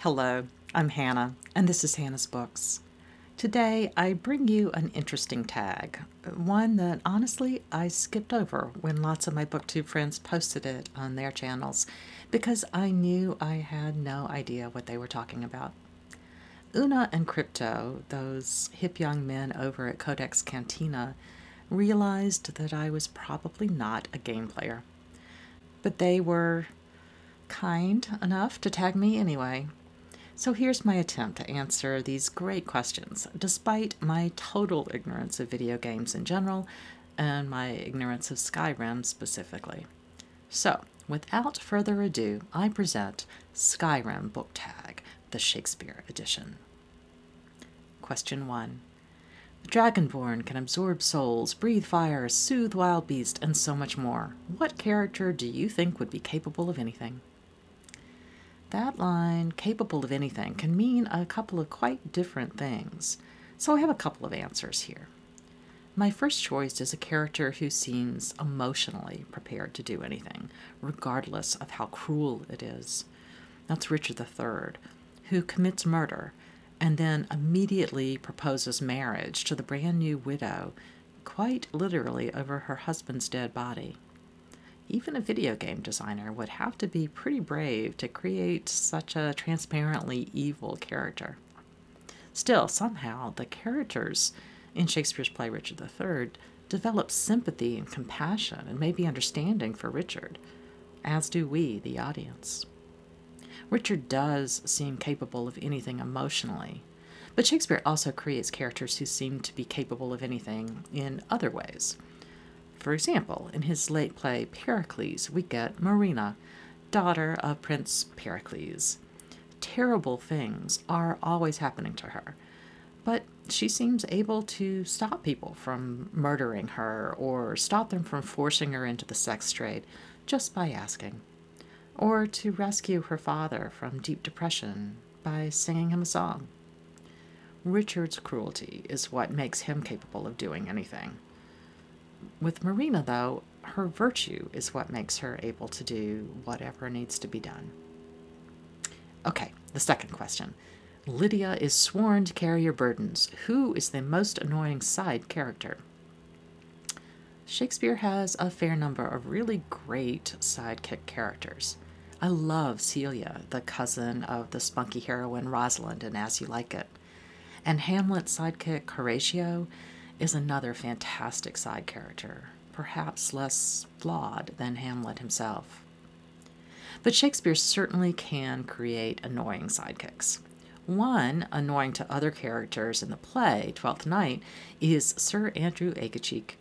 Hello, I'm Hannah, and this is Hannah's Books. Today, I bring you an interesting tag, one that honestly I skipped over when lots of my BookTube friends posted it on their channels because I knew I had no idea what they were talking about. Una and Crypto, those hip young men over at Codex Cantina, realized that I was probably not a game player. But they were kind enough to tag me anyway. So here's my attempt to answer these great questions, despite my total ignorance of video games in general and my ignorance of Skyrim specifically. So, without further ado, I present Skyrim Book Tag, the Shakespeare edition. Question 1. The Dragonborn can absorb souls, breathe fire, soothe wild beasts, and so much more. What character do you think would be capable of anything? That line, capable of anything, can mean a couple of quite different things, so I have a couple of answers here. My first choice is a character who seems emotionally prepared to do anything, regardless of how cruel it is. That's Richard III, who commits murder and then immediately proposes marriage to the brand new widow, quite literally over her husband's dead body. Even a video game designer would have to be pretty brave to create such a transparently evil character. Still, somehow, the characters in Shakespeare's play Richard III develop sympathy and compassion and maybe understanding for Richard, as do we, the audience. Richard does seem capable of anything emotionally, but Shakespeare also creates characters who seem to be capable of anything in other ways. For example, in his late play Pericles, we get Marina, daughter of Prince Pericles. Terrible things are always happening to her, but she seems able to stop people from murdering her or stop them from forcing her into the sex trade just by asking, or to rescue her father from deep depression by singing him a song. Richard's cruelty is what makes him capable of doing anything. With Marina, though, her virtue is what makes her able to do whatever needs to be done. Okay, the second question. Lidia is sworn to carry your burdens. Who is the most annoying side character? Shakespeare has a fair number of really great sidekick characters. I love Celia, the cousin of the spunky heroine Rosalind in As You Like It. And Hamlet's sidekick Horatio is another fantastic side character, perhaps less flawed than Hamlet himself. But Shakespeare certainly can create annoying sidekicks. One, annoying to other characters in the play, Twelfth Night, is Sir Andrew Aguecheek.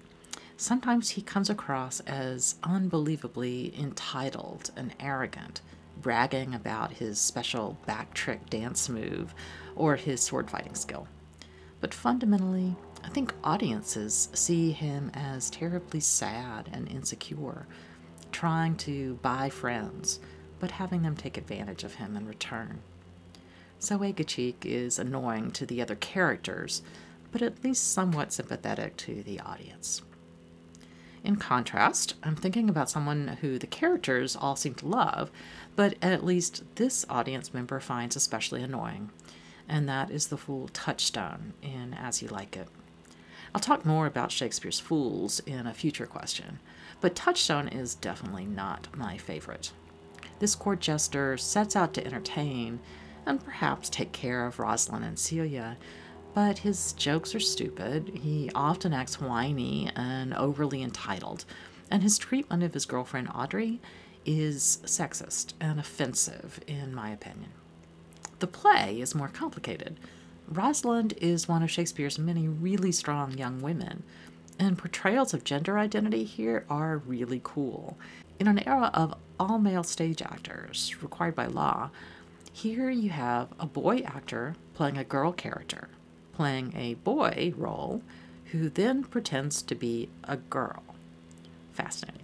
Sometimes he comes across as unbelievably entitled and arrogant, bragging about his special back trick dance move or his sword fighting skill. But fundamentally, I think audiences see him as terribly sad and insecure, trying to buy friends, but having them take advantage of him in return. So Aguecheek is annoying to the other characters, but at least somewhat sympathetic to the audience. In contrast, I'm thinking about someone who the characters all seem to love, but at least this audience member finds especially annoying, and that is the fool Touchstone in As You Like It. I'll talk more about Shakespeare's fools in a future question, but Touchstone is definitely not my favorite. This court jester sets out to entertain and perhaps take care of Rosalind and Celia, but his jokes are stupid, he often acts whiny and overly entitled, and his treatment of his girlfriend Audrey is sexist and offensive, in my opinion. The play is more complicated. Rosalind is one of Shakespeare's many really strong young women, and portrayals of gender identity here are really cool. In an era of all male stage actors required by law, here you have a boy actor playing a girl character, playing a boy role who then pretends to be a girl. Fascinating.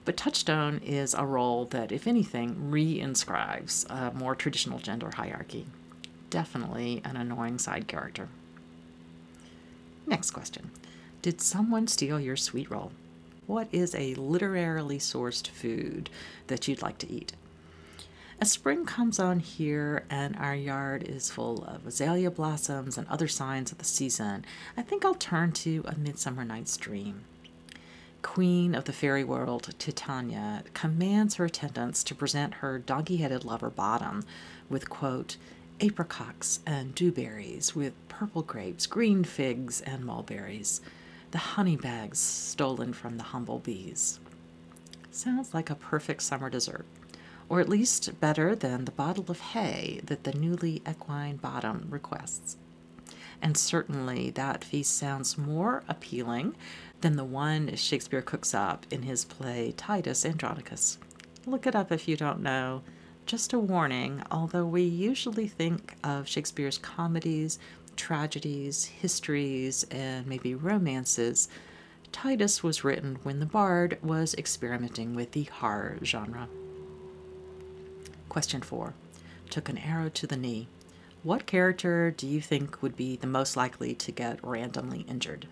But Touchstone is a role that, if anything, reinscribes a more traditional gender hierarchy. Definitely an annoying side character. Next question. Did someone steal your sweet roll? What is a literarily sourced food that you'd like to eat? As spring comes on here and our yard is full of azalea blossoms and other signs of the season, I think I'll turn to A Midsummer Night's Dream. Queen of the fairy world, Titania, commands her attendants to present her donkey-headed lover Bottom with, quote, apricots and dewberries, with purple grapes, green figs, and mulberries, the honey bags stolen from the humble bees. Sounds like a perfect summer dessert, or at least better than the bottle of hay that the newly equine Bottom requests. And certainly that feast sounds more appealing than the one Shakespeare cooks up in his play Titus Andronicus. Look it up if you don't know. Just a warning, although we usually think of Shakespeare's comedies, tragedies, histories, and maybe romances, Titus was written when the bard was experimenting with the horror genre. Question 4. Took an arrow to the knee. What character do you think would be the most likely to get randomly injured?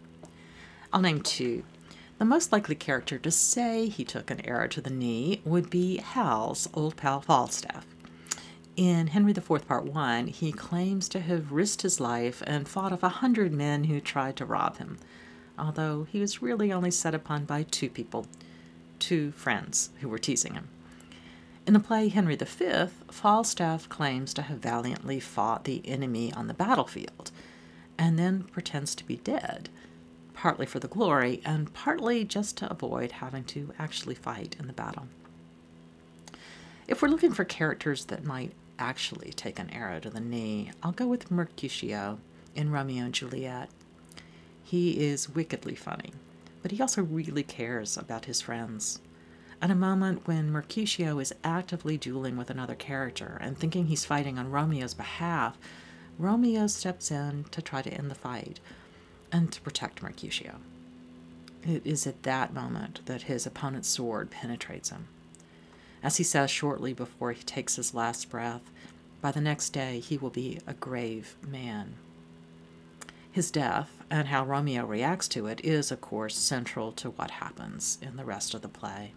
I'll name 2. The most likely character to say he took an arrow to the knee would be Hal's old pal Falstaff. In Henry IV Part 1, he claims to have risked his life and fought off 100 men who tried to rob him, although he was really only set upon by 2 people, 2 friends who were teasing him. In the play Henry V, Falstaff claims to have valiantly fought the enemy on the battlefield, and then pretends to be dead, partly for the glory and partly just to avoid having to actually fight in the battle. If we're looking for characters that might actually take an arrow to the knee, I'll go with Mercutio in Romeo and Juliet. He is wickedly funny, but he also really cares about his friends. At a moment when Mercutio is actively dueling with another character and thinking he's fighting on Romeo's behalf, Romeo steps in to try to end the fight and to protect Mercutio. It is at that moment that his opponent's sword penetrates him. As he says shortly before he takes his last breath, by the next day he will be a grave man. His death, and how Romeo reacts to it, is, of course, central to what happens in the rest of the play.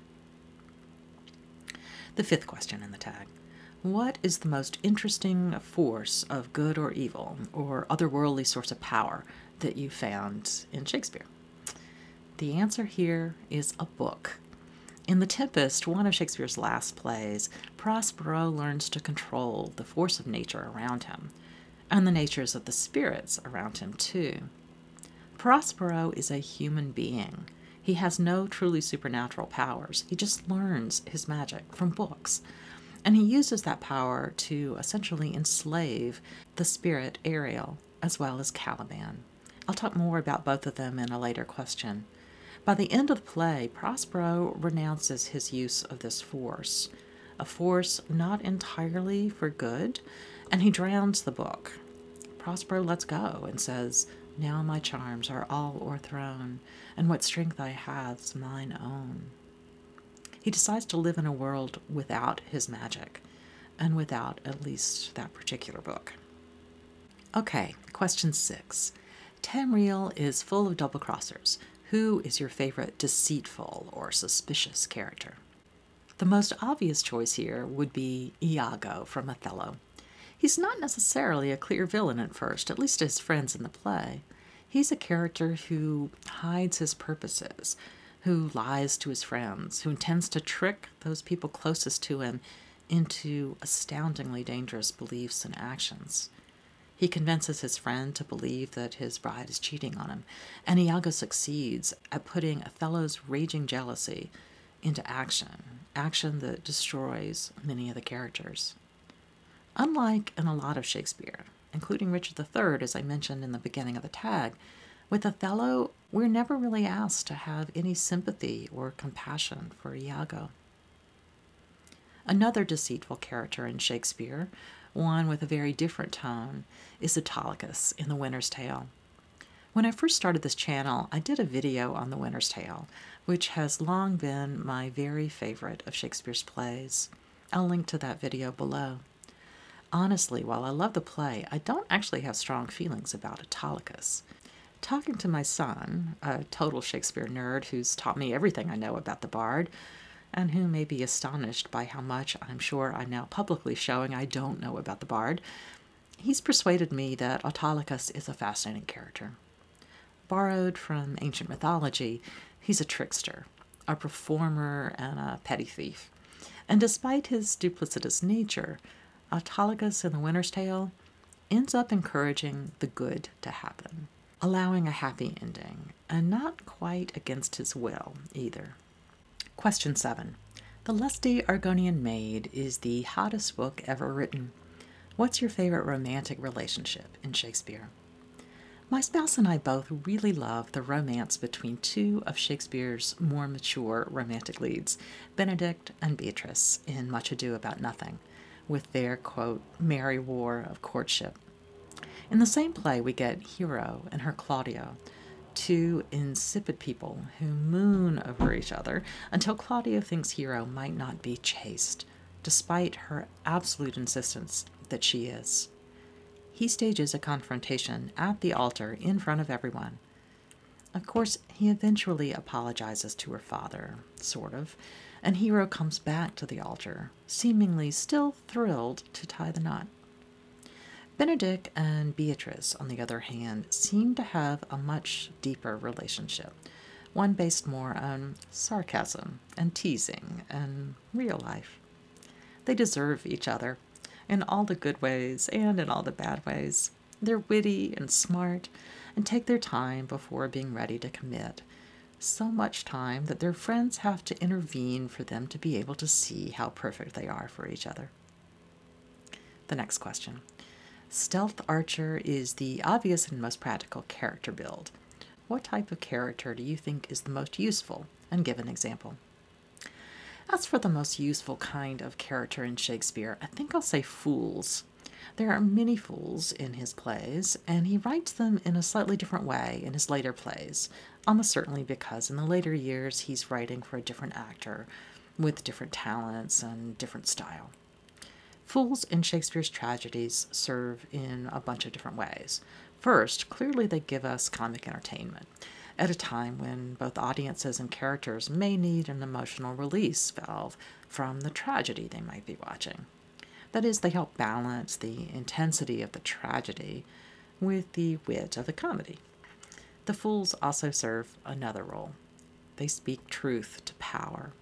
The 5th question in the tag. What is the most interesting force of good or evil, or otherworldly source of power, that you found in Shakespeare? The answer here is a book. In The Tempest, one of Shakespeare's last plays, Prospero learns to control the force of nature around him, and the natures of the spirits around him too. Prospero is a human being. He has no truly supernatural powers. He just learns his magic from books. And he uses that power to essentially enslave the spirit Ariel, as well as Caliban. I'll talk more about both of them in a later question. By the end of the play, Prospero renounces his use of this force, a force not entirely for good, and he drowns the book. Prospero lets go and says, "Now my charms are all o'erthrown, and what strength I have's mine own." He decides to live in a world without his magic, and without at least that particular book. Okay, question 6. Tamriel is full of double-crossers. Who is your favorite deceitful or suspicious character? The most obvious choice here would be Iago from Othello. He's not necessarily a clear villain at first, at least to his friends in the play. He's a character who hides his purposes, who lies to his friends, who intends to trick those people closest to him into astoundingly dangerous beliefs and actions. He convinces his friend to believe that his bride is cheating on him, and Iago succeeds at putting Othello's raging jealousy into action that destroys many of the characters. Unlike in a lot of Shakespeare, including Richard III, as I mentioned in the beginning of the tag, with Othello, we're never really asked to have any sympathy or compassion for Iago. Another deceitful character in Shakespeare, one with a very different tone, is Autolycus in The Winter's Tale. When I first started this channel, I did a video on The Winter's Tale, which has long been my very favorite of Shakespeare's plays. I'll link to that video below. Honestly, while I love the play, I don't actually have strong feelings about Autolycus. Talking to my son, a total Shakespeare nerd who's taught me everything I know about the bard, and who may be astonished by how much I'm sure I'm now publicly showing I don't know about the bard, he's persuaded me that Autolycus is a fascinating character. Borrowed from ancient mythology, he's a trickster, a performer, and a petty thief. And despite his duplicitous nature, Autolycus in The Winter's Tale ends up encouraging the good to happen, allowing a happy ending, and not quite against his will either. Question 7. The Lusty Argonian Maid is the hottest book ever written. What's your favorite romantic relationship in Shakespeare? My spouse and I both really love the romance between two of Shakespeare's more mature romantic leads, Benedict and Beatrice, in Much Ado About Nothing, with their, quote, merry war of courtship. In the same play, we get Hero and her Claudio, two insipid people who moon over each other until Claudio thinks Hero might not be chaste, despite her absolute insistence that she is. He stages a confrontation at the altar in front of everyone. Of course, he eventually apologizes to her father, sort of, and Hero comes back to the altar, seemingly still thrilled to tie the knot. Benedict and Beatrice, on the other hand, seem to have a much deeper relationship, one based more on sarcasm and teasing and real life. They deserve each other, in all the good ways and in all the bad ways. They're witty and smart and take their time before being ready to commit. So much time that their friends have to intervene for them to be able to see how perfect they are for each other. The next question. Stealth Archer is the obvious and most practical character build. What type of character do you think is the most useful? And give an example. As for the most useful kind of character in Shakespeare, I think I'll say fools. There are many fools in his plays, and he writes them in a slightly different way in his later plays, almost certainly because in the later years he's writing for a different actor with different talents and different style. Fools in Shakespeare's tragedies serve in a bunch of different ways. First, clearly they give us comic entertainment, at a time when both audiences and characters may need an emotional release valve from the tragedy they might be watching. That is, they help balance the intensity of the tragedy with the wit of the comedy. The fools also serve another role. They speak truth to power.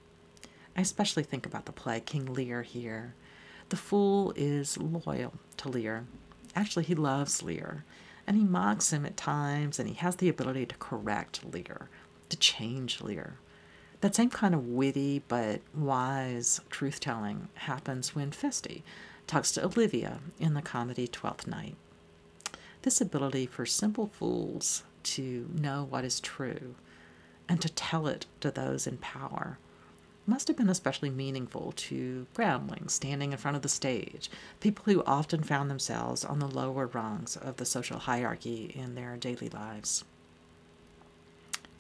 I especially think about the play King Lear here. The fool is loyal to Lear. Actually, he loves Lear. And he mocks him at times, and he has the ability to correct Lear, to change Lear. That same kind of witty but wise truth-telling happens when Feste talks to Olivia in the comedy Twelfth Night. This ability for simple fools to know what is true and to tell it to those in power must have been especially meaningful to groundlings standing in front of the stage, people who often found themselves on the lower rungs of the social hierarchy in their daily lives.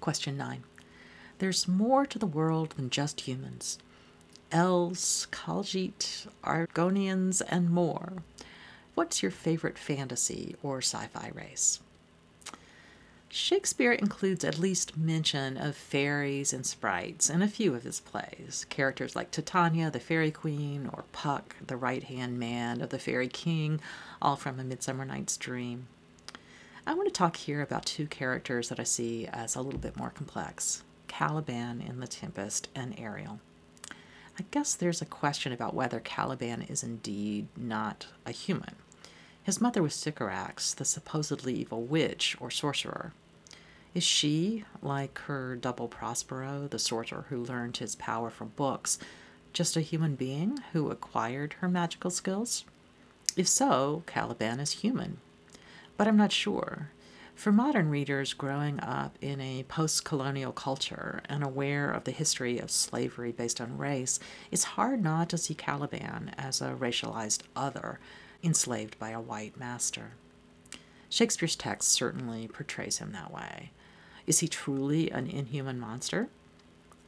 Question 9. There's more to the world than just humans. Elves, Khajiit, Argonians, and more. What's your favorite fantasy or sci-fi race? Shakespeare includes at least mention of fairies and sprites in a few of his plays. Characters like Titania, the fairy queen, or Puck, the right-hand man of the fairy king, all from A Midsummer Night's Dream. I want to talk here about two characters that I see as a little bit more complex, Caliban in The Tempest and Ariel. I guess there's a question about whether Caliban is indeed not a human. His mother was Sycorax, the supposedly evil witch or sorcerer. Is she, like her double Prospero, the sorcerer who learned his power from books, just a human being who acquired her magical skills? If so, Caliban is human. But I'm not sure. For modern readers growing up in a post-colonial culture and aware of the history of slavery based on race, it's hard not to see Caliban as a racialized other, enslaved by a white master. Shakespeare's text certainly portrays him that way. Is he truly an inhuman monster?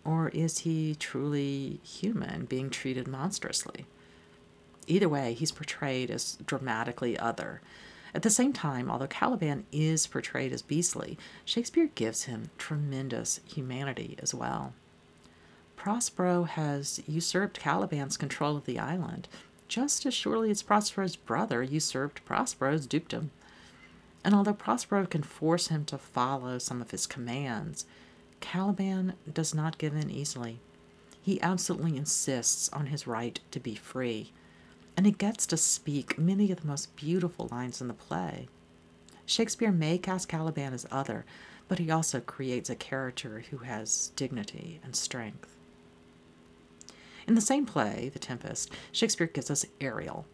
Or is he truly human, being treated monstrously? Either way, he's portrayed as dramatically other. At the same time, although Caliban is portrayed as beastly, Shakespeare gives him tremendous humanity as well. Prospero has usurped Caliban's control of the island, just as surely as Prospero's brother usurped Prospero's dukedom. And although Prospero can force him to follow some of his commands, Caliban does not give in easily. He absolutely insists on his right to be free, and he gets to speak many of the most beautiful lines in the play. Shakespeare may cast Caliban as other, but he also creates a character who has dignity and strength. In the same play, The Tempest, Shakespeare gives us Ariel,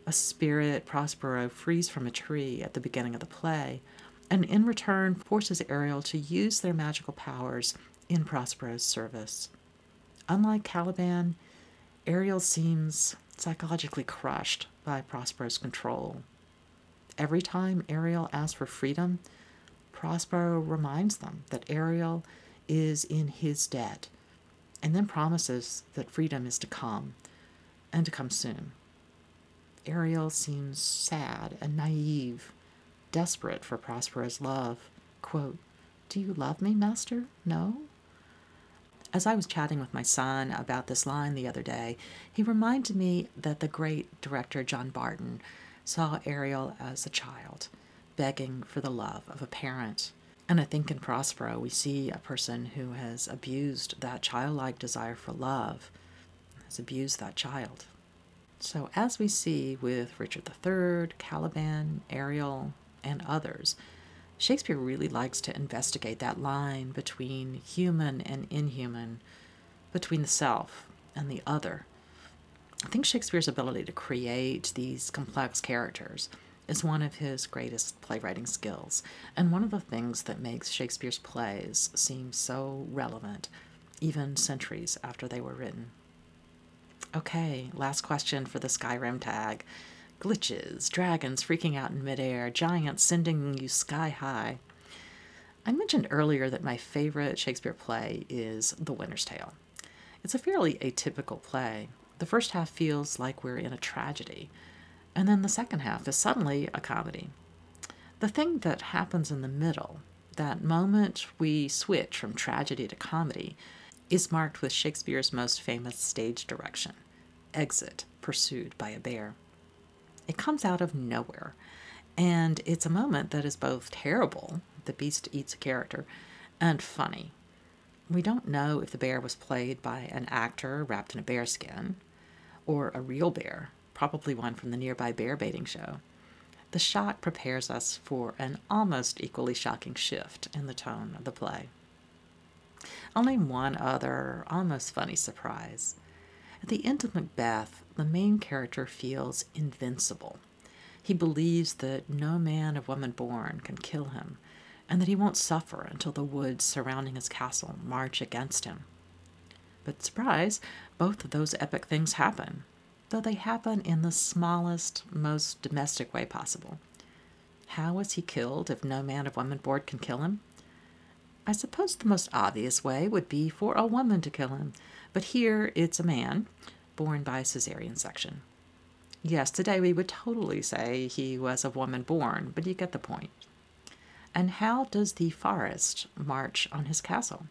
a spirit Prospero frees from a tree at the beginning of the play, and in return forces Ariel to use their magical powers in Prospero's service. Unlike Caliban, Ariel seems psychologically crushed by Prospero's control. Every time Ariel asks for freedom, Prospero reminds them that Ariel is in his debt, and then promises that freedom is to come, and to come soon. Ariel seems sad and naive, desperate for Prospero's love. Quote, "Do you love me, master? No?" As I was chatting with my son about this line the other day, he reminded me that the great director John Barton saw Ariel as a child, begging for the love of a parent. And I think in Prospero we see a person who has abused that childlike desire for love, has abused that child. So as we see with Richard III, Caliban, Ariel, and others, Shakespeare really likes to investigate that line between human and inhuman, between the self and the other. I think Shakespeare's ability to create these complex characters is one of his greatest playwriting skills, and one of the things that makes Shakespeare's plays seem so relevant, even centuries after they were written. Okay, last question for the Skyrim tag. Glitches, dragons freaking out in midair, giants sending you sky high. I mentioned earlier that my favorite Shakespeare play is The Winter's Tale. It's a fairly atypical play. The first half feels like we're in a tragedy, and then the second half is suddenly a comedy. The thing that happens in the middle, that moment we switch from tragedy to comedy, is marked with Shakespeare's most famous stage direction, exit pursued by a bear. It comes out of nowhere, and it's a moment that is both terrible, the beast eats a character, and funny. We don't know if the bear was played by an actor wrapped in a bearskin, or a real bear, probably one from the nearby bear baiting show. The shock prepares us for an almost equally shocking shift in the tone of the play. I'll name one other, almost funny surprise. At the end of Macbeth, the main character feels invincible. He believes that no man of woman born can kill him, and that he won't suffer until the woods surrounding his castle march against him. But surprise, both of those epic things happen, though they happen in the smallest, most domestic way possible. How is he killed if no man of woman born can kill him? I suppose the most obvious way would be for a woman to kill him, but here it's a man, born by cesarean section. Yes, today we would totally say he was of woman born, but you get the point. And how does the forest march on his castle?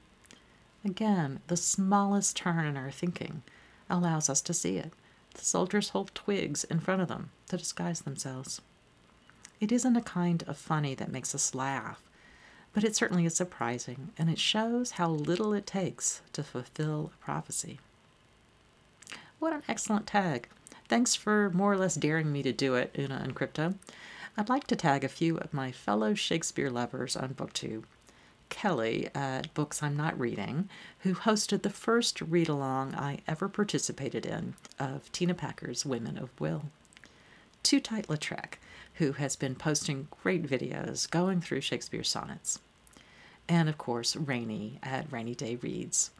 Again, the smallest turn in our thinking allows us to see it. The soldiers hold twigs in front of them to disguise themselves. It isn't a kind of funny that makes us laugh, but it certainly is surprising, and it shows how little it takes to fulfill a prophecy. What an excellent tag. Thanks for more or less daring me to do it, Una and Crypto. I'd like to tag a few of my fellow Shakespeare lovers on BookTube. Kelly at Books I'm Not Reading, who hosted the first read-along I ever participated in of Tina Packer's Women of Will. Too Tight Lautrec, who has been posting great videos going through Shakespeare sonnets. And of course, Rainy at Rainy Day Reads.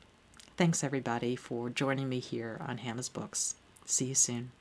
Thanks everybody for joining me here on Hannah's Books. See you soon.